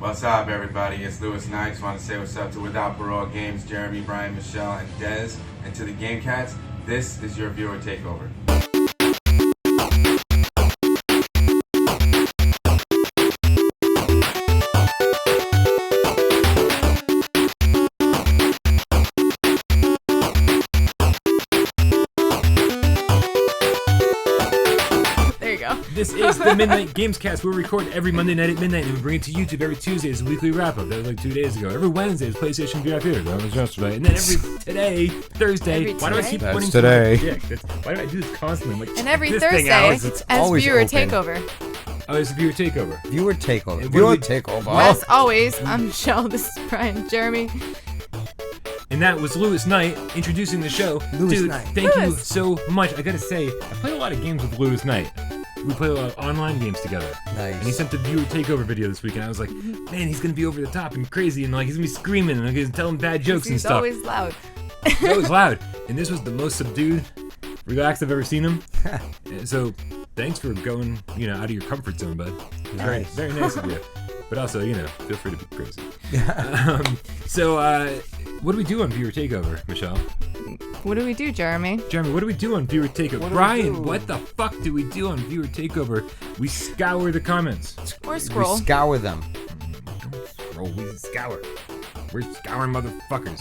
What's up, everybody? It's Lewis Knight. Just want to say what's up to Without Parole Games, Jeremy, Brian, Michelle, and Dez. And to the Game Cats, this is your viewer takeover. This is the Midnight Gamescast. We record every Monday night at midnight, and we bring it to YouTube every Tuesday as a weekly wrap-up. That was like 2 days ago. Every Wednesday is PlayStation VR Theater. That was yesterday. And then Thursday. Why do I keep pointing today? Why do I do this constantly? And every Thursday as Viewer Takeover. Oh, it's Viewer Takeover. Viewer Takeover. As always, I'm Michelle. This is Brian, Jeremy. And that was Lewis Knight introducing the show. Dude, thank you so much. I gotta say, I played a lot of games with Lewis Knight. We played a lot of online games together. Nice. And he sent the Viewer Takeover video this week, and I was like, man, he's gonna be over the top and crazy, and like he's gonna be screaming, and I'm gonna tell him bad jokes and stuff. He's always loud. He's always loud. And this was the most subdued, relaxed I've ever seen him. So, thanks for going, out of your comfort zone, bud. Nice. Very nice of you. But also, feel free to be crazy. So, what do we do on Viewer Takeover, Michelle? What do we do, Jeremy? Jeremy, what do we do on Viewer Takeover? Brian, what the fuck do we do on Viewer Takeover? We scour the comments. Or scroll. We scour them. Don't scroll, we scour. We're scouring motherfuckers.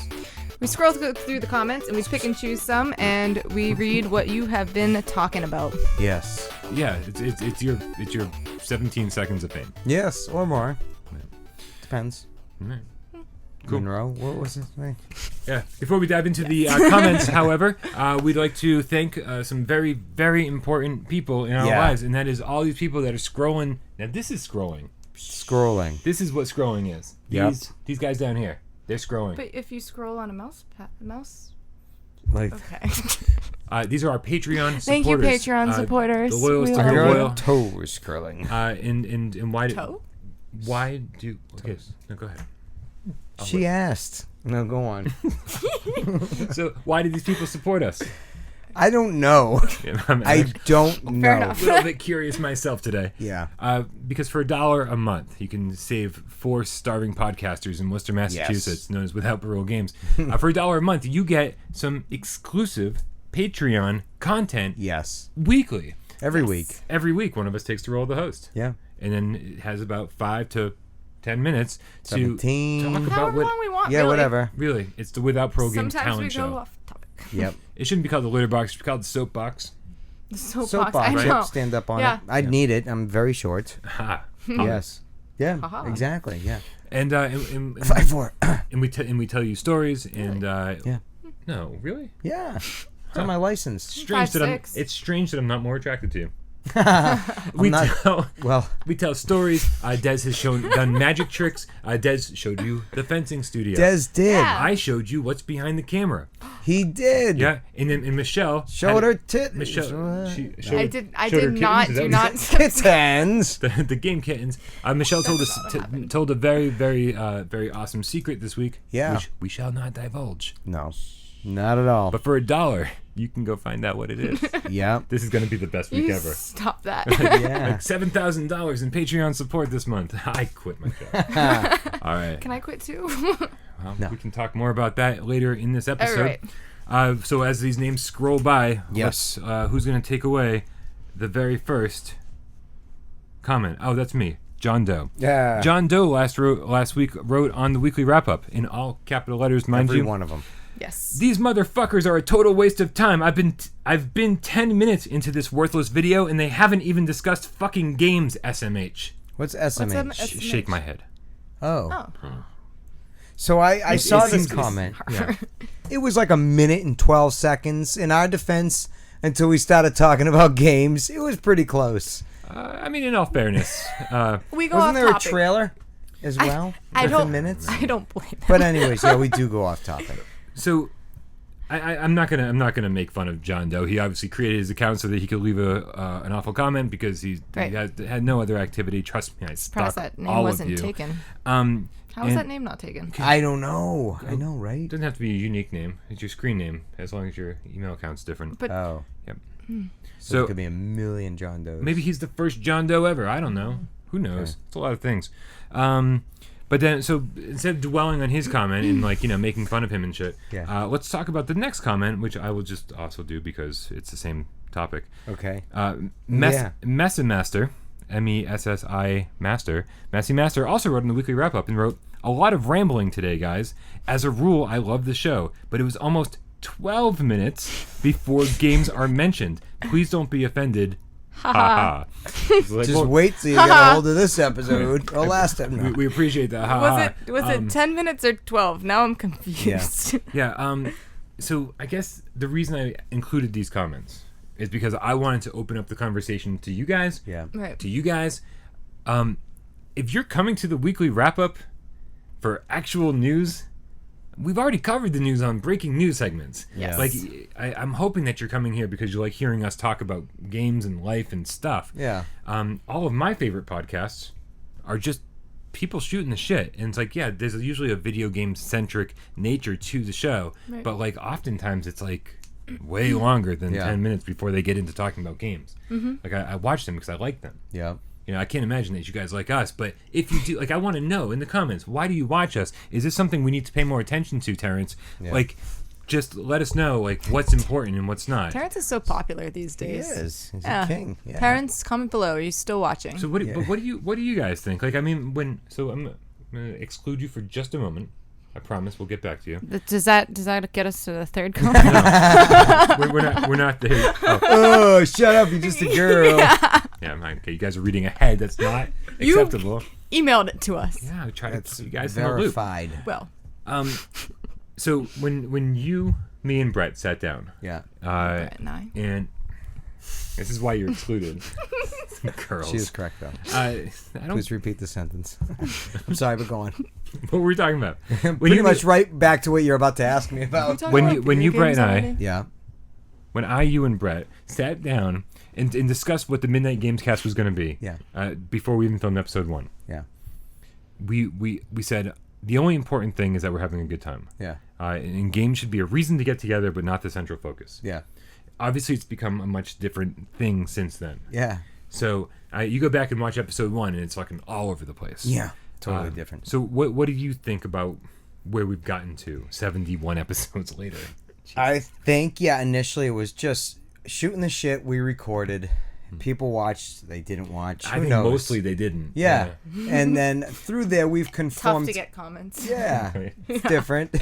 We scroll through the comments and we pick and choose some, and we read what you have been talking about. Yes. Yeah, it's your 17 seconds of fame. Yes, or more. Depends. Right. Cool. Monroe, what was his name? Yeah. Before we dive into the comments, however, we'd like to thank some very, very important people in our lives, and that is all these people that are scrolling. Now, this is scrolling. Scrolling. This is what scrolling is. These guys down here, they're scrolling. But if you scroll on a mouse. Like. Okay. These are our Patreon supporters. Thank you, Patreon supporters. The loyalist to her loyal. Toe was curling. And why? Toe? Why do? Okay, no, go ahead. She asked. No, go on. So why do these people support us? I don't know. I don't know. Fair enough. A little bit curious myself today. Yeah. Because for $1 a month, you can save 4 starving podcasters in Worcester, Massachusetts, known as Without Parole Games. For $1 a month, you get some exclusive Patreon content. Yes. Weekly. Every week. Every week, one of us takes the role of the host. Yeah. And then it has about 5 to 10 minutes 17. to talk about However long we want. Yeah, really. whatever. Really, it's the Without Parole Games talent show. Sometimes we go off topic. Yep. It shouldn't be called the litter box. It should be called the soapbox. The soapbox. I Right? know. Stand up on Yeah. it. I'd need it. I'm very short. Ha. Yes. Yeah. Ha-ha. Exactly. Yeah. And 5'4". and we tell you stories and Yeah. No, really? Yeah. It's on my license. Strange 5'6". it's strange that I'm not more attracted to you. We tell stories. Dez has done magic tricks. Dez showed you the fencing studio. Des did. Yeah. I showed you what's behind the camera. He did. Yeah, and then Michelle Showed her tit. Michelle, she showed, I showed her did not. kittens. Do not. Kittens. the game kittens. Michelle told a very, very, very awesome secret this week. Yeah. Which we shall not divulge. No, not at all. But for $1, you can go find out what it is. Yeah. This is going to be the best week ever. Stop that. Yeah. Like $7,000 in Patreon support this month. I quit my job. All right. Can I quit too? Well, No. we can talk more about that later in this episode. All right. So as these names scroll by, Yes. who's going to take away the very first comment? Oh, that's me, John Doe. Yeah. John Doe last week wrote on the weekly wrap-up in all capital letters, mind Every you. one of them. Yes. These motherfuckers are a total waste of time. I've been 10 minutes into this worthless video and they haven't even discussed fucking games, SMH. What's SMH? What's SMH? Shake my head. Oh. So I saw this comment. Yeah. It was like 1 minute and 12 seconds. In our defense, until we started talking about games, it was pretty close. I mean, in all fairness, We go Wasn't off there topic. a trailer as well? I within don't. minutes. I don't blame them. But anyways, yeah, we do go off topic. so I'm not gonna make fun of John Doe. He obviously created his account so that he could leave an awful comment because he had no other activity. Trust me, I stalk that name all wasn't of you. taken. How was that name not taken? I don't know. I know, right? It doesn't have to be a unique name. It's your screen name, as long as your email account's different. But Oh. Yep. So it could be a million John Does. Maybe he's the first John Doe ever. I don't know. Who knows? Okay. It's a lot of things. But then, so instead of dwelling on his comment and making fun of him and shit, let's talk about the next comment, which I will just also do because it's the same topic. Okay. Messi Master, MESSI Master, Messi Master also wrote in the weekly wrap up and wrote, "A lot of rambling today, guys. As a rule, I love the show, but it was almost 12 minutes before games are mentioned. Please don't be offended. Ha ha." Just wait till you get a hold of this episode or last episode. We appreciate that. Was it 10 minutes or 12? Now I'm confused. Yeah. So I guess the reason I included these comments is because I wanted to open up the conversation to you guys. Yeah. Right. To you guys. If you're coming to the weekly wrap up for actual news, we've already covered the news on breaking news segments. Yes. Like, I'm hoping that you're coming here because you like hearing us talk about games and life and stuff. Yeah. All of my favorite podcasts are just people shooting the shit. And it's like, yeah, there's usually a video game centric nature to the show. Right. But like oftentimes it's like way longer than 10 minutes before they get into talking about games. Mm-hmm. Like I watch them because I like them. Yeah. I can't imagine that you guys like us, but if you do, like, I want to know in the comments, why do you watch us? Is this something we need to pay more attention to, Terrence? Yeah. Like, just let us know, like, what's important and what's not. Terrence is so popular these He days. is. He's a king. Yeah. Terrence, comment below. Are you still watching? So what do you guys think? Like, I mean, I'm gonna exclude you for just a moment. I promise we'll get back to you. Does that get us to the third comment? we're not there. Oh, shut up! You're just a girl. Yeah, okay. You guys are reading ahead. That's not acceptable. Emailed it to us. Yeah, I try to That's keep you guys verified. Well, so when you, me, and Brett sat down, Brett and I. and this is why you're excluded. Girls. She was correct though. I don't. Please repeat the sentence. I'm sorry, but go on. What were we talking about? Pretty much right back to what you're about to ask me about. When you, Brett, and I, Yeah. when you and Brett sat down and discussed what the Midnight Games Cast was going to be, before we even filmed episode 1, we said the only important thing is that we're having a good time. Yeah. And games should be a reason to get together, but not the central focus. Yeah. Obviously, it's become a much different thing since then. Yeah. So you go back and watch episode 1, and it's fucking all over the place. Yeah. Totally different. So what do you think about where we've gotten to 71 episodes later? Jeez. I think, initially it was just shooting the shit we recorded. People watched, they didn't watch. I think mostly they didn't. Yeah. And then through there we've conformed. Tough to get comments. Yeah. It's different.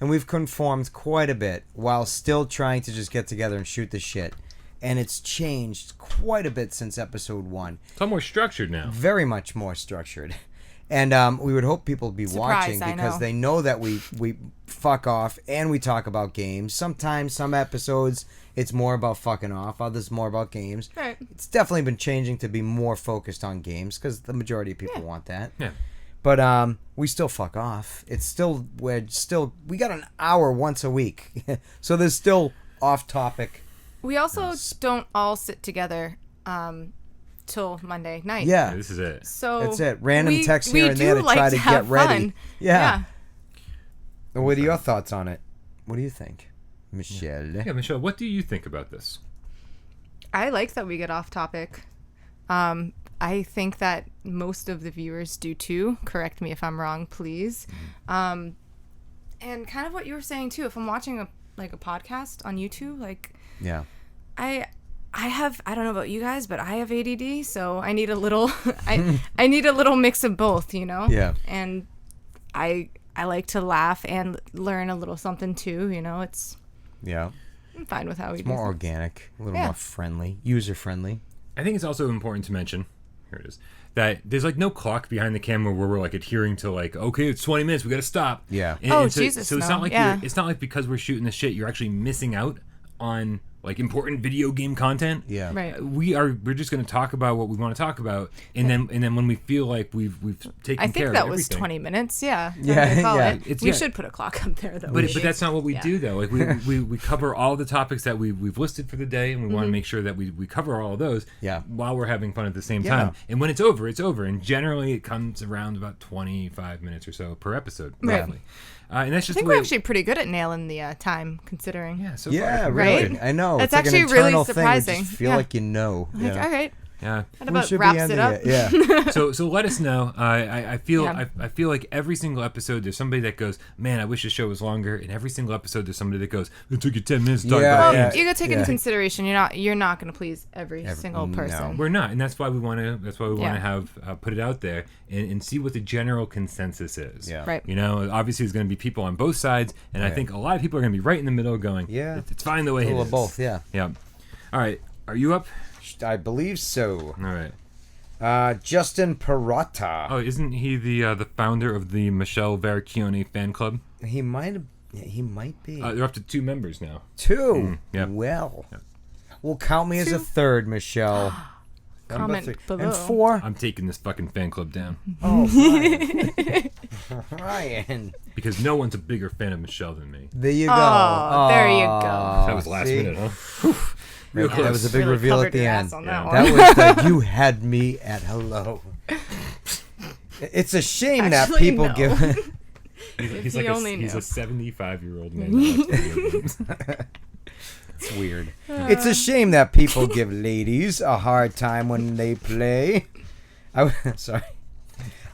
And we've conformed quite a bit while still trying to just get together and shoot the shit. And it's changed quite a bit since episode 1. It's all more structured now. Very much more structured. And we would hope people would be watching because they know that we fuck off and we talk about games. Sometimes, some episodes, it's more about fucking off. Others, more about games. Right. It's definitely been changing to be more focused on games because the majority of people want that. Yeah. But we still fuck off. We got an hour once a week. So there's still off-topic. We also don't all sit together till Monday night. Yeah. This is it. So that's it. Random texts here and there to try to get ready. Fun. Yeah. What are your thoughts on it? What do you think, Michelle? Yeah, Michelle, what do you think about this? I like that we get off topic. I think that most of the viewers do too. Correct me if I'm wrong, please. And kind of what you were saying too. If I'm watching a podcast on YouTube, I don't know about you guys, but I have ADD, so I need a little I need a little mix of both, Yeah. And I like to laugh and learn a little something too, it's I'm fine with how we do It's more things. organic, a little more friendly, user friendly. I think it's also important to mention, here it is, that there's no clock behind the camera where we're adhering to okay, it's 20 minutes, we got to stop. Yeah. And Jesus. So it's no. not it's not like because we're shooting this shit you're actually missing out on important video game content. Yeah. Right. We're just going to talk about what we want to talk about, and then when we feel like we've taken I care think of that everything. was 20 minutes. Yeah. Yeah. We should put a clock up there though. But that's not what we do though. We cover all the topics that we've listed for the day, and we want to make sure that we cover all of those. Yeah. While we're having fun at the same time. And when it's over, it's over. And generally, it comes around about 25 minutes or so per episode. Right. Roughly. And that's just I think the way we're actually pretty good at nailing the time, considering. Yeah. So Yeah, far. really. Right? I know. That's It's like actually an really internal surprising. Thing. You just feel Yeah. like you know. All right. Yeah. That about wraps it up. Yeah. So let us know. I feel Yeah. I feel like every single episode there's somebody that goes, man, I wish the show was longer. And every single episode there's somebody that goes, it took you 10 minutes to talk Yeah, about Well, games. you gotta take into consideration you're not gonna please every single person. no. We're not, and that's why we want to. That's why we want to Yeah. have put it out there and see what the general consensus is. Yeah. Right. You know, obviously there's going to be people on both sides, and I think a lot of people are going to be right in the middle, going, Yeah. it's fine the way A it little is. of both, yeah. Yeah. All right. Are you up? I believe so. All right. Justin Perrotta. Oh, isn't he the founder of the Michelle Veracchione fan club? He might be. They're up to 2 members now. 2. Yep. Well. Well, count me as a third, Michelle. Number Comment 3. below. And 4. I'm taking this fucking fan club down Oh, Ryan. Ryan. because no one's a bigger fan of Michelle than me. There you go. Oh, there you go. That was last see? minute, huh? Real close. That was a big Really reveal covered at the your end. ass on that That one. was the you had me at hello. It's a shame that Actually, people no. give. He's he like only he's knew. a 75-year-old man. That likes video games. It's weird. It's a shame that people give ladies a hard time when they play. Sorry.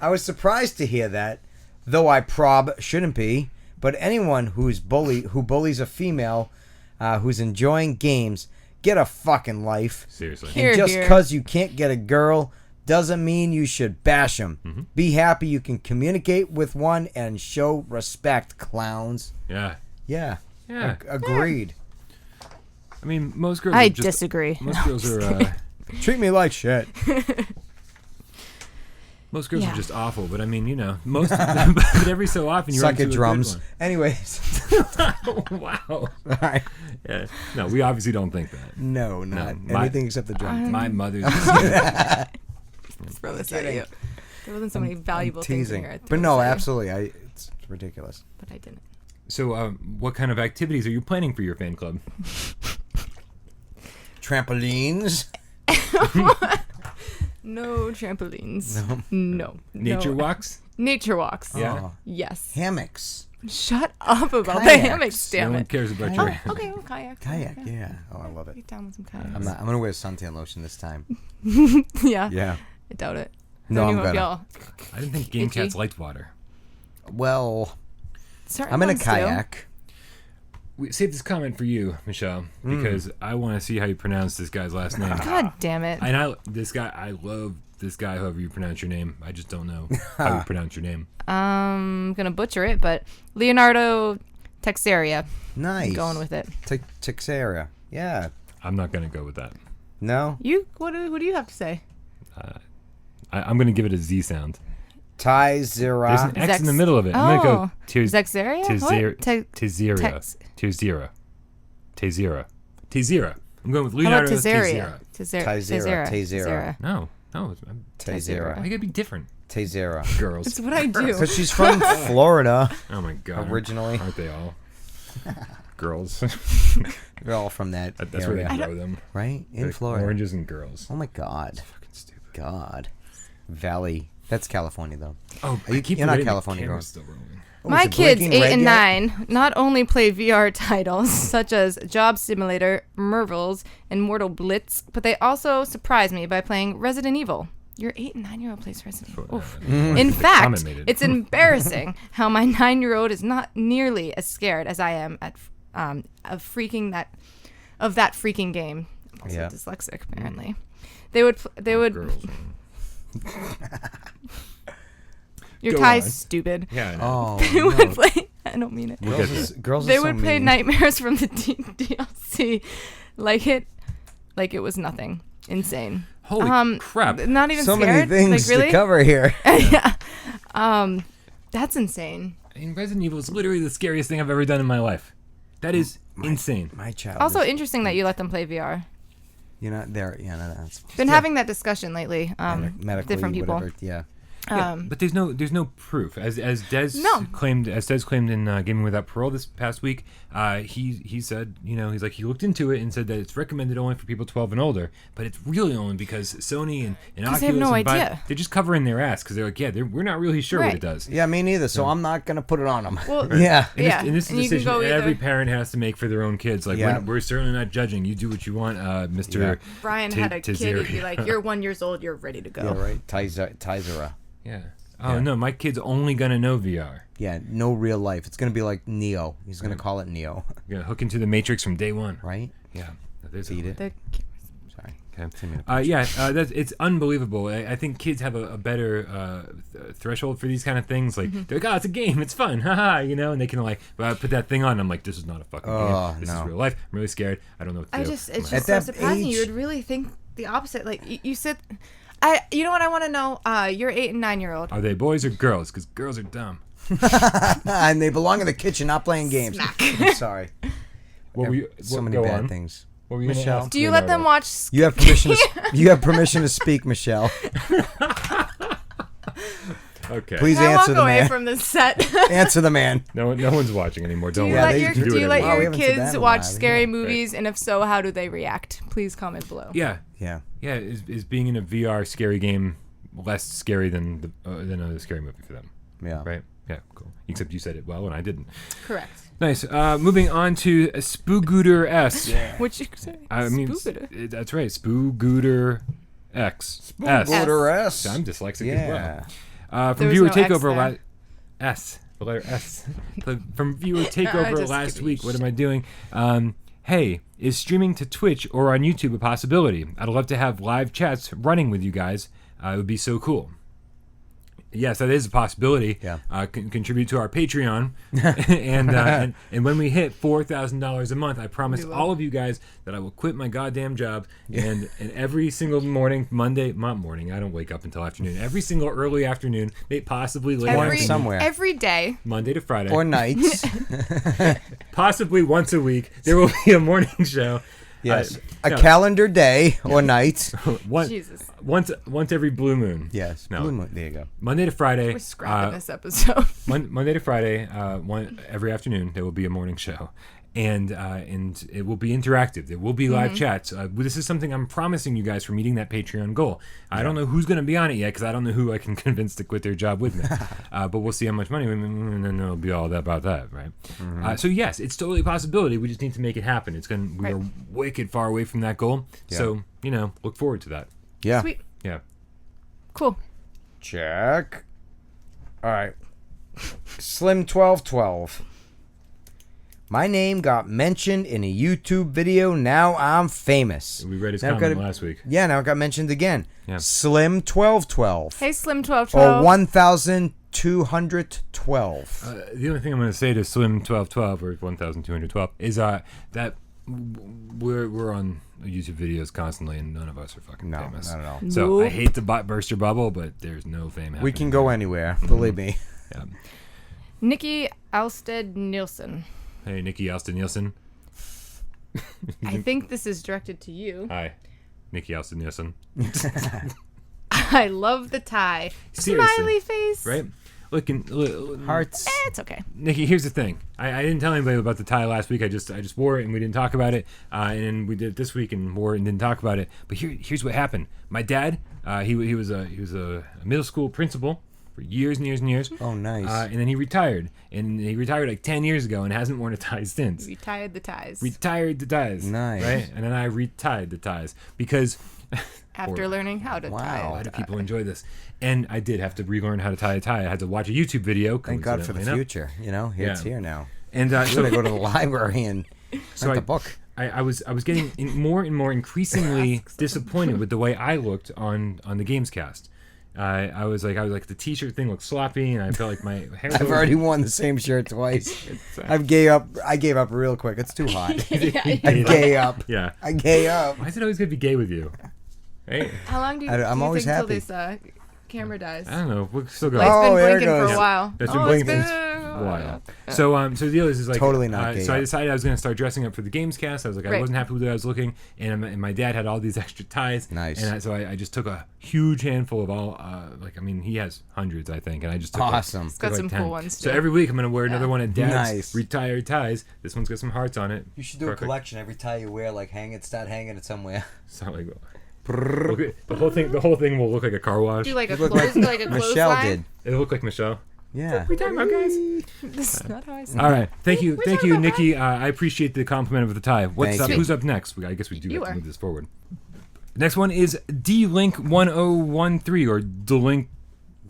I was surprised to hear that, though I shouldn't be. But anyone who bullies a female who's enjoying games, get a fucking life. Seriously. Here, And just here. because you can't get a girl doesn't mean you should bash them. Mm-hmm. Be happy you can communicate with one and show respect, clowns. Yeah. Yeah. Yeah. Agreed. I mean, most girls. I are just, disagree. Most girls are. Treat me like shit. Most girls Yeah. are just awful, but I mean, you know, most. But every so often, you're Suck into at a good drums. one. Anyways. Wow. All right. Yeah. No, we obviously don't think that. No, not my- anything except the drums. My mother's. Throw this at you. There wasn't so many valuable things in Teasing. here. I'd But throw no, this at you, absolutely. It's ridiculous. But I didn't. So, what kind of activities are you planning for your fan club? Trampolines. No trampolines. No. Nature No. walks? Nature walks. Yeah. Oh, Yes. hammocks. Shut up about the Kayaks. hammocks, No damn one it. cares about Oh, your. okay, well, kayak. Kayak, yeah. Oh, I love it. Get down with some kayaks. I'm gonna wear suntan lotion this time. Yeah. Yeah. I doubt it. No, Don't I'm even know if gonna. y'all- I didn't think Game Itchy. Cats liked water. Well, Certain I'm in a ones do. kayak. We save this comment for you, Michelle, because I want to see how you pronounce this guy's last name. God damn it. And I love this guy, however you pronounce your name. I just don't know how you pronounce your name. I'm gonna butcher it, but Leonardo Texeria. Nice. Going with it. Texera. Yeah. I'm not going to go with that. No. You what do you have to say? I'm going to give it a Z sound. There's an Taizera. X in the middle of it. I'm going to go Zexeria? Tezera. What? Tezera. Tezera. I'm going with How about Leonardo Tezeria? Tezera. Taizera. No. Taizera. I gotta be different. Taizera. Girls. That's what I do. Because she's from Florida Oh my god. originally. Aren't they all? Girls. They're all from that That's where they area, grow them. right? In Like Florida. Oranges and girls. Oh my God. Fucking stupid. God. Valley. That's California though. Oh, Are you- I keep you're not forgetting the California camera's girl. still rolling. Oh, My is it kids, blinking 8 red and yet? 9, not only play VR titles such as Job Simulator, Mervils, and Mortal Blitz, but they also surprise me by playing Resident Evil. Your 8 and 9-year-old plays Resident Evil. Oof. In fact, comment made it. it's embarrassing how my 9-year-old is not nearly as scared as I am at of that freaking game. I'm also Yeah. dyslexic, apparently. They would. Girls. Your Go tie's on. stupid. Yeah. I know. Oh. They would no. play. I don't mean it. We'll Girls get is- there. girls They are so would play mean. Nightmares from the DLC like it was nothing. Insane. Holy crap. Not even So scared. many things like, really? to cover here. Yeah. That's insane. I mean, Resident Evil is literally the scariest thing I've ever done in my life. That is insane. My child. Also is, interesting that you let them play VR. you're not there. Yeah, no, that's Been having that discussion lately. medically, Different people. Whatever, yeah. But there's no proof. As Des claimed in Gaming Without Parole this past week, he said, he's like, he looked into it and said that it's recommended only for people 12 and older, but it's really only because Sony and Oculus they have no idea. They're just covering their ass because they're like, we're not really sure what it does. Yeah, me neither. So I'm not gonna put it on them. Well, yeah. And this is a decision every parent has to make for their own kids. Like, we're certainly not judging. You do what you want, Mr. Yeah. Brian had a kid. He'd be like, "You're 1 year old. You're ready to go." Yeah, right. Tizera. Yeah. Oh no, my kid's only gonna know VR. Yeah, no real life. It's gonna be like Neo. He's gonna call it Neo. You're gonna hook into the Matrix from day one. Right? Yeah. Feed it. Sorry. Okay. It's unbelievable. I think kids have a better threshold for these kind of things. Like they're like, it's a game, it's fun, haha, and they can like put that thing on. I'm like, this is not a fucking game. This is real life. I'm really scared. I don't know what to do. It's just so surprising. You would really think the opposite. Like you said. You know what I want to know? Your 8 and 9 year old. Are they boys or girls? Because girls are dumb. And they belong in the kitchen, not playing games. I'm sorry. So many bad things. What were you Michelle? Do you let them watch? You have permission. You have permission to speak, Michelle. Okay. Please Can I answer walk the away man. from the set? Answer the man. No one's watching anymore. Do Don't you worry. let your we haven't said that kids in a watch while. scary movies? And if so, how do they react? Please comment below. Yeah. Yeah. Is being in a VR scary game less scary than a scary movie for them? Yeah. Right. Yeah. Cool. Except you said it well and I didn't. Correct. Nice. Moving on to Spoogooter S. Which you say? I mean, that's right. Spoogooter X. Spoogooter S. I'm dyslexic Yeah. as well. From There was viewer no X takeover the letter S. From viewer takeover last week. What am I doing? Hey, is streaming to Twitch or on YouTube a possibility? I'd love to have live chats running with you guys. It would be so cool. Yes, that is a possibility. Yeah. Contribute to our Patreon, and when we hit $4,000 a month, I promise all of you guys that I will quit my goddamn job and every single morning, not morning. I don't wake up until afternoon. Every single early afternoon, possibly late afternoon, somewhere. Every day, Monday to Friday, Or nights. possibly once a week, there will be a morning show. Yes. A calendar day or night. Jesus. Once every blue moon. Yes. No. Blue moon. There you go. Monday to Friday. We're scrapping this episode. Monday to Friday, every afternoon there will be a morning show, and it will be interactive. There will be live chats. This is something I'm promising you guys for meeting that Patreon goal. I don't know who's going to be on it yet because I don't know who I can convince to quit their job with me. But we'll see how much money, and then it'll be all about that, right? So yes, it's totally a possibility. We just need to make it happen. We are wicked far away from that goal. Yeah. So look forward to that. Yeah. Sweet. Yeah. Cool. Check. All right. Slim1212. My name got mentioned in a YouTube video. Now I'm famous. We read his comment last week. Yeah, now it got mentioned again. Yeah. Slim1212. Hey, Slim1212. Or 1,212. The only thing I'm going to say to Slim1212 or 1,212 is that we're on YouTube videos constantly, and none of us are fucking famous. Not at all. So I hate to burst your bubble, but there's no fame happening. We can go anywhere, believe me. Yeah. Nikki Alsted Nielsen. Hey, Nikki Alston Nielsen. I think this is directed to you. Hi, Nikki Alston Nielsen. I love the tie. Seriously. Smiley face. Right? Look, Hearts. It's okay. Nikki, here's the thing. I didn't tell anybody about the tie last week. I just wore it and we didn't talk about it. And we did it this week and wore it and didn't talk about it. But here's what happened. My dad, he was a middle school principal for years and years and years. Oh, nice. And then he retired. And he retired like 10 years ago and hasn't worn a tie since. Retired the ties. Retired the ties. Nice. Right? And then I retied the ties because... After learning how to tie. A lot of people enjoy this. And I did have to relearn how to tie a tie. I had to watch a YouTube video. Thank God for the future. It's here now. And I'm going to go to the library and rent the book. I was getting more and more increasingly disappointed with the way I looked on the Gamescast. I was like the t-shirt thing looked sloppy, and I felt like my hair. I've already worn the same shirt twice. I gave up real quick. It's too hot. I gave up. Yeah. I gave up. Why is it always gonna be gay with you? Hey. How long do you I'm always think happy. till this camera dies? I don't know. We'll still go. Light's been there it blinking for goes. a while. That's been it's blinking. wild. So the deal is like Totally not gay so I up. decided I was going to start dressing up for the Gamescast. I was like, I wasn't happy with what I was looking, and my dad had all these extra ties. Nice. And so I just took a huge handful of all. He has hundreds, I think, and I just took Awesome. It's got some 10. cool ones too. So every week I'm going to wear another one of Dad's Nice. retired ties. This one's got some hearts on it. You should do Perfect. a collection. Every tie you wear, like start hanging it somewhere. Sound like the whole thing will look like a car wash. Do like a Look clothes, like a Michelle clothesline? did. It'll look like Michelle. Yeah. We talking about, guys? This is not how I say All right, thank you, talking about Nikki. I appreciate the compliment of the tie. What's Thank up? you. Who's up next? I guess we do You have to are. move this forward. Next one is Dlink 1013 or Dlink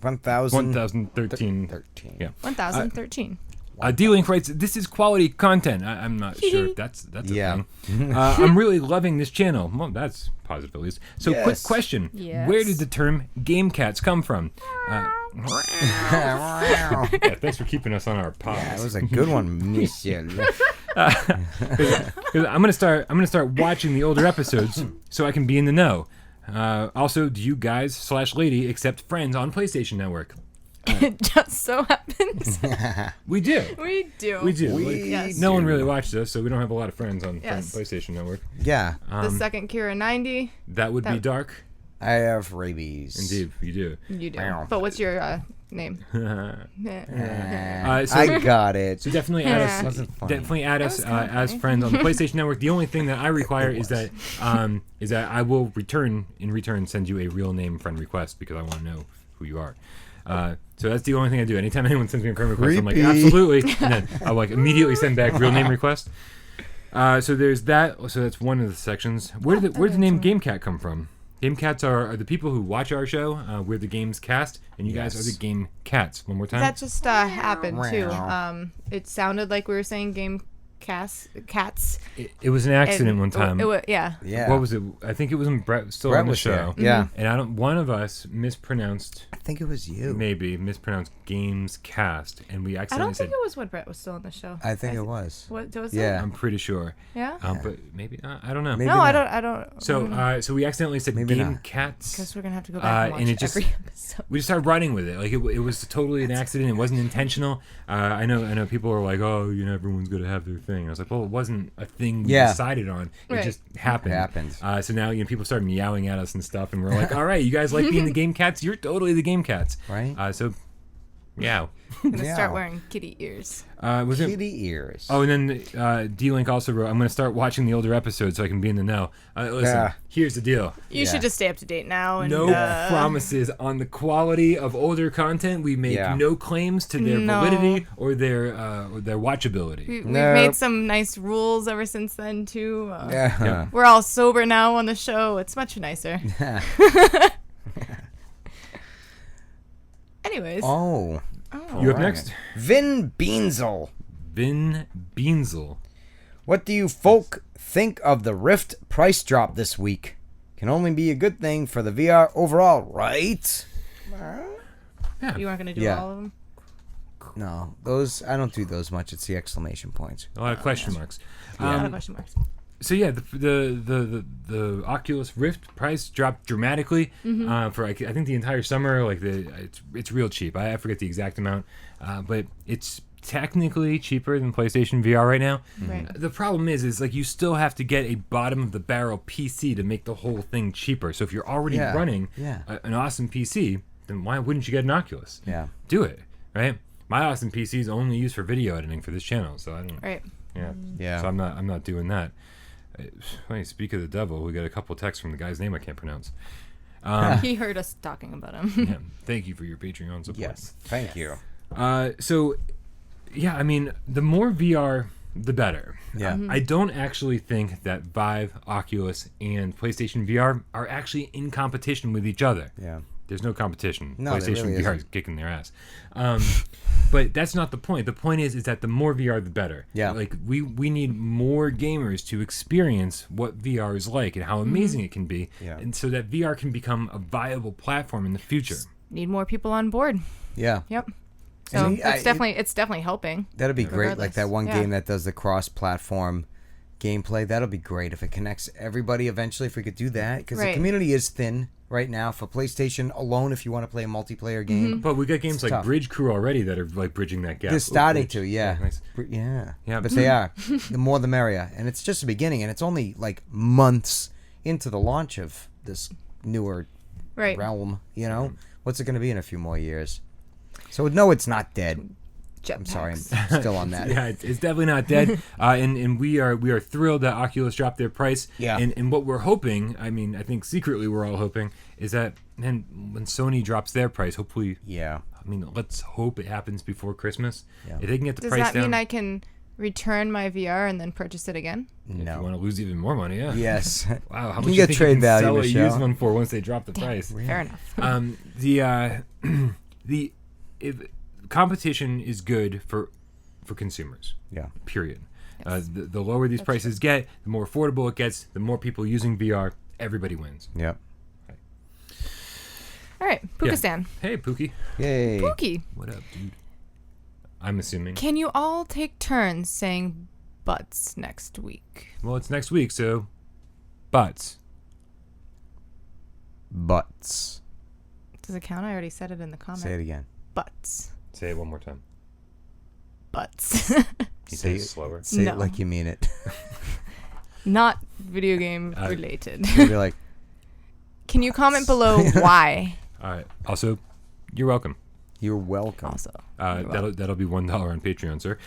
1013. 13. Yeah. 1013. D-Link writes, "This is quality content." I'm not sure if that's a Yeah. thing. I'm really loving this channel. Well, that's positive at least. So, quick Yes. question: Yes. Where did the term "game cats" come from? Yeah, thanks for keeping us on our pause. That was a good one, Michelle. Because I'm gonna start watching the older episodes so I can be in the know. Also, do you guys / lady accept friends on PlayStation Network? It just so happens. We do. We do. We do. Yes. No one really watches us, so we don't have a lot of friends on Yes. PlayStation Network. Yeah. The second Kira 90. That would be dark. I have rabies. Indeed, you do. You do. Wow. But what's your name? So I got it. So definitely add us. Wasn't funny. Definitely add us That was kinda as funny. friends on the PlayStation Network. The only thing that I require is that I will return send you a real name friend request because I want to know who you are. So that's the only thing I do. Anytime anyone sends me a friend request, I'm like, Creepy. absolutely, and then I'll like immediately send back real name request. So there's that. So that's one of the sections. Where did the name Game Cat come from? Game Cats are the people who watch our show. We're the Games Cast, and you guys are the Game Cats. One more time. That just happened too. It sounded like we were saying game cats. It was an accident and one time. Yeah. Yeah. What was it? I think it was when Brett was still Brett on the was there. show. Yeah. And one of us mispronounced, I think it was you. maybe mispronounced Games Cast, and we I accidentally don't said. think it was when Brett was still on the show. I think it was. What was Yeah. I'm pretty sure. it? Yeah. But maybe not. I don't know. Maybe No, not. I don't. So we accidentally said Maybe Game not. Cats. Guess we're gonna have to go back and and watch it just- every episode. We just started running with it. Like it was totally an accident. It wasn't intentional. I know people are like, oh, everyone's gonna have their thing. I was like, well, it wasn't a thing we Yeah. decided on. It Right. just happened. It happened. So now people started meowing at us and stuff, and we're like, all right, you guys like being the Game Cats? You're totally the Game Cats. Right? So, meow. I'm gonna start Yeah. wearing kitty ears. Was it? Kitty ears. Oh, and then D-Link also wrote, I'm going to start watching the older episodes so I can be in the know. Listen, Yeah. here's the deal. You should just stay up to date now. And, No promises on the quality of older content. We make Yeah. no claims to their No. validity or their watchability. We've Nope. made some nice yeah. ever since then too. Yeah. We're all sober now on the show. It's much nicer. Anyways. Oh. You up Alright. next? Vin Beansel. Vin Beansel. What do you folk think of the Rift price drop this week? Can only be a good thing for the VR overall, right? You aren't gonna do Yeah. all of them. No, those I don't do those much. It's the exclamation points. A lot of question marks. A lot of question marks. So yeah, the Oculus Rift price dropped dramatically for I think the entire summer. Like it's real cheap. I forget the exact amount, but it's technically cheaper than PlayStation VR right now. Right. The problem is like you still have to get a bottom of the barrel PC to make the whole thing cheaper. So if you're already Yeah. running Yeah. an awesome PC, then why wouldn't you get an Oculus? Yeah. Do it, right? My awesome PC is only used for video editing for this channel, so I don't. Right. Yeah. Yeah. So I'm not doing that. Funny, speak of the devil, we got a couple texts from the guy's name I can't pronounce. He heard us talking about him. Yeah, thank you for your Patreon support. Yes. Thank you. So, yeah, I mean, the more VR, the better. Yeah. I don't actually think that Vive, Oculus, and PlayStation VR are actually in competition with each other. Yeah. There's no competition. No, there PlayStation really VR is isn't. kicking their ass. But that's not the point. The point is that the more VR, the better. Yeah. Like we need more gamers to experience what VR is like and how amazing it can be, Yeah. and so that VR can become a viable platform in the future. Need more people on board. Yeah. Yep. So And it's definitely helping. That'd be great. Like Regardless. that one Yeah. game that does the cross-platform gameplay. That'll be great if it connects everybody eventually, if we could do that. Because the Right. community is thin right now for PlayStation alone if you want to play a multiplayer game. But we got games It's like tough. Bridge Crew already that are like bridging that gap. They're starting Bridge. to, yeah. Nice. Yeah. Yeah. But they are. The more the merrier. And it's just the beginning, and it's only like months into the launch of this newer Right. realm, you know? What's it going to be in a few more years? So, no, it's not dead. I'm sorry, Jetpacks. I'm still on that. Yeah, it's definitely not dead. And we are thrilled that Oculus dropped their price. Yeah. And what we're hoping, I mean, I think secretly we're all hoping, is that when Sony drops their price, hopefully, Yeah. I mean, let's hope it happens before Christmas. Yeah. If they can get the Does price that down. mean I can return my VR and then purchase it again? If you No. want to lose even more money, yeah. Yes. Wow, how You much get think trade can value, sell a Michelle. used one for once they drop the price? Fair enough. The competition is good for consumers. Yeah. Period. Yes. The lower these prices get, the more affordable it gets, the more people using VR, everybody wins. Yep. All right, Pukistan. Hey, Pookie. Yay. Pookie, What up, dude? I'm assuming. can you all take turns saying butts next week? Well, it's next week, so butts. Butts. Does it count? I already said it in the comment. Say it again. Butts. Say it one more time. Butts. You Say say it it- slower. Say No. it like you mean it. Not video game related. You'll be like, Can you comment below why? All right. Also, you're welcome. you're welcome. Also, you're welcome. That'll be $1 on Patreon, sir.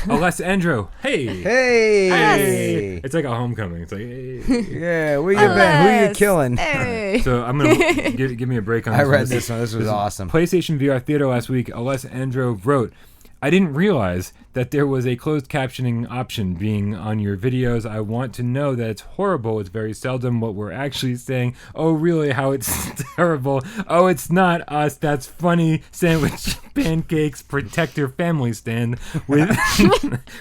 Alessandro. Hey. Hey. It's like a homecoming. It's like, hey. Yeah, where you been? Who you Unless- killing? Hey. So I'm gonna give me a break on I this. read this one. This was awesome. PlayStation VR Theater last week. Alessandro wrote, "I didn't realize that there was a closed captioning option being on your videos. I want to know that it's horrible. It's very seldom what we're actually saying. Oh, really? How it's terrible. Oh, it's not us. That's funny. Sandwich, pancakes, protector, family stand. With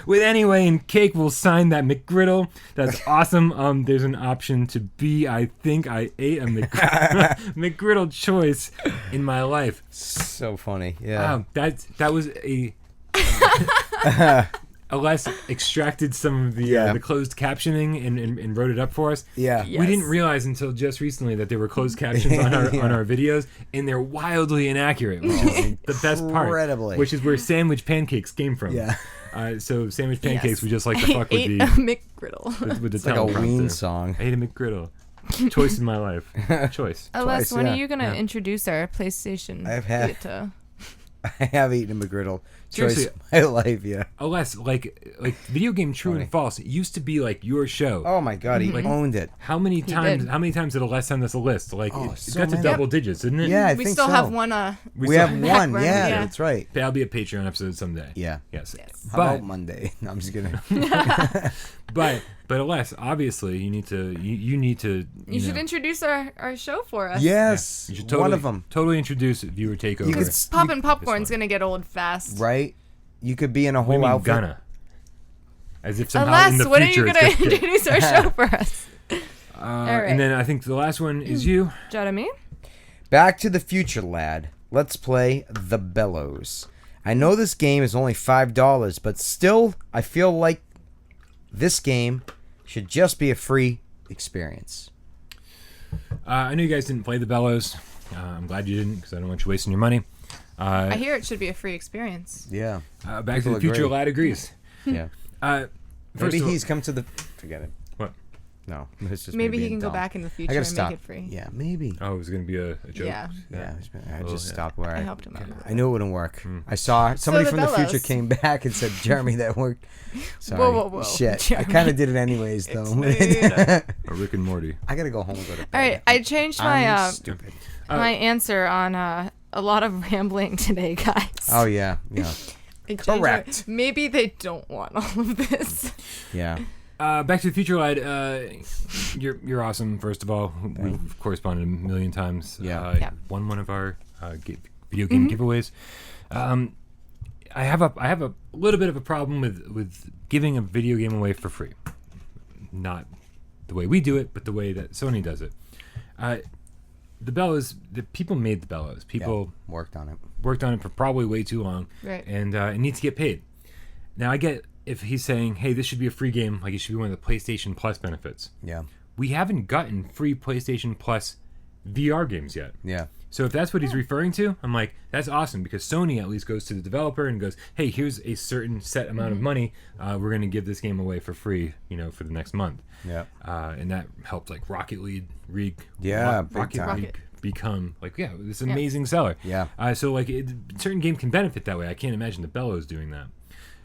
with anyway, and cake will sign that McGriddle. That's awesome. There's an option to be. I think I ate a McGriddle choice in my life. So funny. Yeah. That was a Aless extracted some of the closed captioning and wrote it up for us. Yeah. Yes. We didn't realize until just recently that there were closed captions on our videos, and they're wildly inaccurate, which is the best part. Incredibly. Which is where sandwich pancakes came from. Yeah. So sandwich pancakes, Yes. we just like to fuck with ate the a McGriddle. with the It's like a teleprompter. Ween song. I ate a McGriddle. Choice in my life. Choice. Alas, Twice, when yeah. are you gonna Yeah. introduce our PlayStation? I've had- Vita? I have eaten a McGriddle. Choice Seriously. of my life, yeah. Alas, like video game True Funny. and False, it used to be like your show. Oh my god, he owned it. How many times? did. How many times did Aless send us a list? Like Oh, it so got to many. double digits, didn't it? Yeah, I We think still so. have one. We still- have one. Background, Yeah, yeah. that's right. That'll be a Patreon episode someday. Yeah. Yes. How But about Monday? No, I'm just kidding. but Aless, obviously you need to you need to You should know, introduce our show for us. Yes, you should totally, one of them. Totally introduce viewer takeover. You could Because poppin' popcorn's gonna get old fast. right. You could be in a What do you whole mean outfit. gonna? As if somehow in Alas, the when are future you it's gonna gonna fit. introduce our show for us? And right. then I think the last one is you. Jeremy? Back to the Future, lad. Let's play The Bellows. I know this game is only $5, but still, I feel like this game should just be a free experience. I know you guys didn't play the Bellows. I'm glad you didn't because I don't want you wasting your money. I hear it should be a free experience. Yeah. Back to People the Future, agree. lad agrees. Yeah. First Maybe of all- he's come to the... Forget it. What? No. It's just Maybe me he being can go dumb. back in the I future gotta and stop. make it free. Yeah, maybe. Oh, it was going to be a joke. Yeah. Yeah, I Well, just yeah. stopped where I I... helped him out. I knew it wouldn't work. I saw somebody the from the future Bellows. came back and said, Jeremy, that worked. Sorry. Whoa. Shit. Jeremy. I kind of did it anyways, though. Explain. Or Rick and Morty. I gotta go home and go to bed. All right, I changed my I'm stupid. my answer on a lot of rambling today, guys. Oh, yeah. Yeah. I changed correct. my- Maybe they don't want all of this. Yeah. Back to the Future, lad. You're awesome. First of all, we've corresponded a million times. Yeah. Yeah. Won one of our video game giveaways. I have a little bit of a problem with giving a video game away for free. Not the way we do it, but the way that Sony does it. The Bellows, the people made the Bellows. People Worked on it. worked on it for probably way too long, Right. and it needs to get paid. Now I get if he's saying, hey, this should be a free game, like it should be one of the PlayStation Plus benefits. Yeah. We haven't gotten free PlayStation Plus VR games yet. Yeah. So if that's what he's referring to, I'm like, that's awesome, because Sony at least goes to the developer and goes, hey, here's a certain set amount of money. We're going to give this game away for free, for the next month. Yeah. And that helped like Rocket League Rocket League become this amazing seller. Yeah. So like certain games can benefit that way. I can't imagine the Bellows doing that.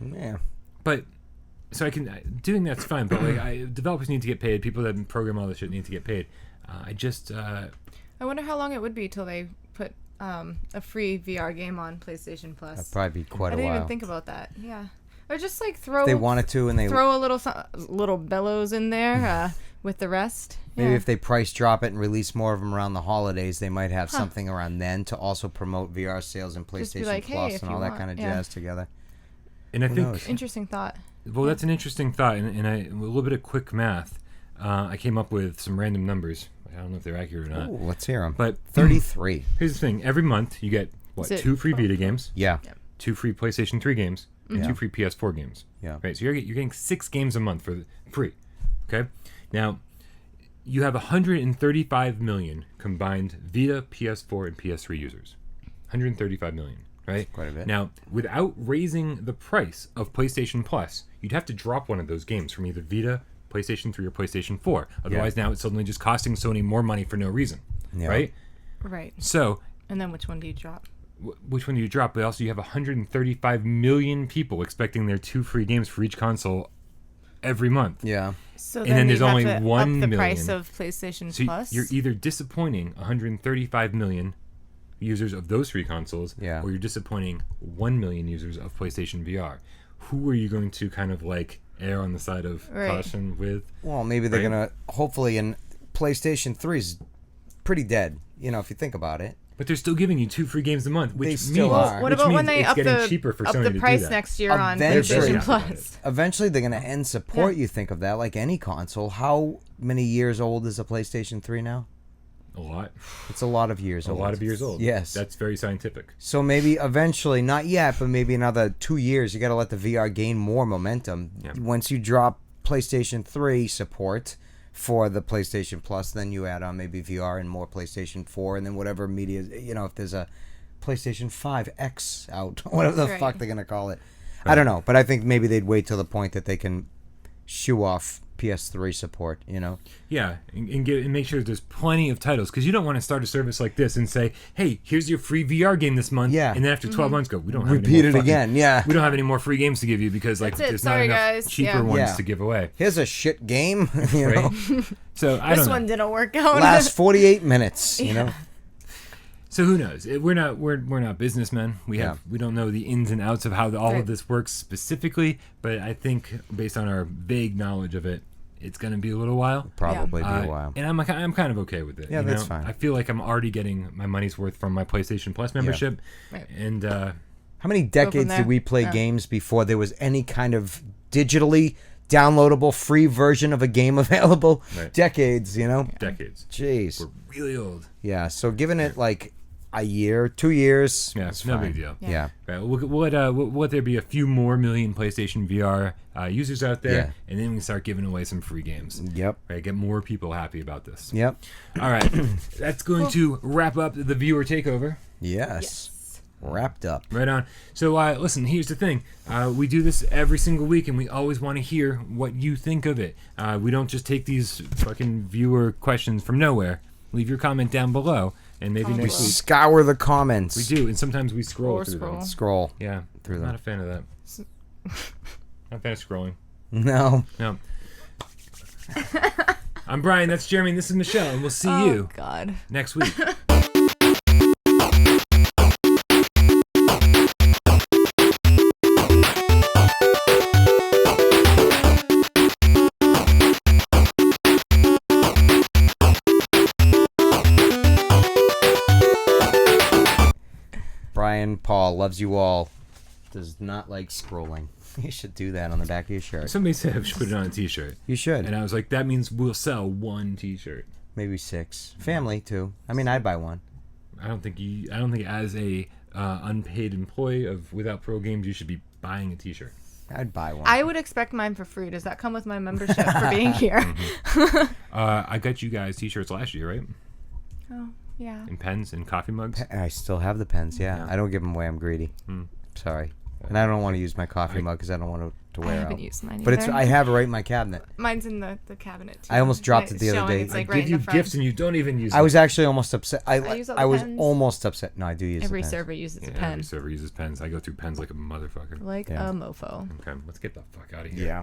Yeah. But so doing that's fine, but like developers need to get paid. People that program all this shit need to get paid. I wonder how long it would be till they put a free VR game on PlayStation Plus. That'd probably be quite a while. I didn't even think about that. Yeah. Or just like throw. They wanted to, and they throw a little Bellows in there with the rest. Maybe if they price drop it and release more of them around the holidays, they might have something around then to also promote VR sales and PlayStation like, Plus and all that kind of jazz together. And I think knows? Interesting thought. Well, that's an interesting thought, and a little bit of quick math. I came up with some random numbers. I don't know if they're accurate or not. Ooh, let's hear them. But 33. Here's the thing: every month you get 2 free Vita games, Yeah. 2 free PlayStation 3 games, and 2 free PS4 games. Yeah. Right. So you're getting 6 games a month for free. Okay. Now you have 135 million combined Vita, PS4, and PS3 users. 135 million. Right. Quite a bit. Now, without raising the price of PlayStation Plus, you'd have to drop one of those games from either Vita, PlayStation 3, or PlayStation 4. Otherwise, now it's suddenly just costing Sony more money for no reason. Yeah. Right? Right. So, and then which one do you drop? Which one do you drop? But also, you have 135 million people expecting their 2 free games for each console every month. Yeah. So and then there's you have only to 1 up the million. price of PlayStation So Plus. you're either disappointing 135 million users of those 3 consoles, or you're disappointing 1 million users of PlayStation VR. Who are you going to kind of like err on the side of caution with? Well, maybe they're gonna hopefully, and PlayStation 3 is pretty dead. If you think about it. But they're still giving you 2 free games a month, which They still means, are. What which about means when they it's up getting the cheaper for up Sony the to price do that. next year on Eventually. PlayStation Plus? Eventually, they're gonna end support. You think of that like any console. How many years old is a PlayStation 3 now? A lot. It's a lot of years old. A lot of years old. Yes. That's very scientific. So maybe eventually, not yet, but maybe another 2 years, you got to let the VR gain more momentum. Yeah. Once you drop PlayStation 3 support for the PlayStation Plus, then you add on maybe VR and more PlayStation 4, and then whatever media, if there's a PlayStation 5X out, whatever the fuck they're going to call it. Right. I don't know, but I think maybe they'd wait till the point that they can shoo off PS3 support, Yeah, and make sure there's plenty of titles, because you don't want to start a service like this and say, hey, here's your free VR game this month, and then after 12 months go, we don't have repeat any more it again, we don't have any more free games to give you because there's not enough cheaper ones to give away. Here's a shit game, right? So I don't know. This one didn't work out. Last 48 minutes, So who knows? We're not businessmen. We don't know the ins and outs of how all of this works specifically. But I think based on our vague knowledge of it, it's going to be a little while. Probably be a while. And I'm kind of okay with it. Yeah, that's fine. I feel like I'm already getting my money's worth from my PlayStation Plus membership. Yeah. Right. And how many decades did we play games before there was any kind of digitally downloadable free version of a game available? Right. Decades, Decades. Jeez. We're really old. Yeah, so giving it like a year, 2 years. Yeah, it's no fine. big deal. Yeah. Right, we'll let there be a few more million PlayStation VR users out there, and then we can start giving away some free games. Yep. Right, get more people happy about this. Yep. All right, that's going to wrap up the viewer takeover. Yes. Wrapped up. Right on. So listen, here's the thing. We do this every single week, and we always want to hear what you think of it. We don't just take these fucking viewer questions from nowhere. Leave your comment down below. And maybe next week. Scour the comments. We do, and sometimes we scroll through them. Scroll. Yeah. Through them. Not a fan of that. Not a fan of scrolling. No. I'm Brian, that's Jeremy, and this is Michelle, and we'll see you next week. Brian Paul loves you all. Does not like scrolling. You should do that on the back of your shirt. Somebody said I should put it on a t-shirt. You should. And I was like, that means we'll sell 1 t-shirt. Maybe 6. Family too. I mean, I'd buy one. I don't think as a unpaid employee of Without Pro Games, you should be buying a t-shirt. I'd buy one. I would expect mine for free. Does that come with my membership for being here? I got you guys t-shirts last year, right? Oh, yeah. And pens and coffee mugs. I still have the pens. Yeah. I don't give them away. I'm greedy. Sorry. And I don't want to use my coffee mug because I don't want to wear I out. haven't used mine But either. I have it right in my cabinet. Mine's in the cabinet, too. I almost dropped it the other Showing day. It's like I right give in you the front. gifts and you don't even use them. I was actually almost upset. I use all the I was pens. almost upset. No, I do use Every the pens. server uses a Yeah, pen. every server uses pens. I go through pens like a motherfucker. Like Yeah. a mofo. Okay, let's get the fuck out of here. Yeah.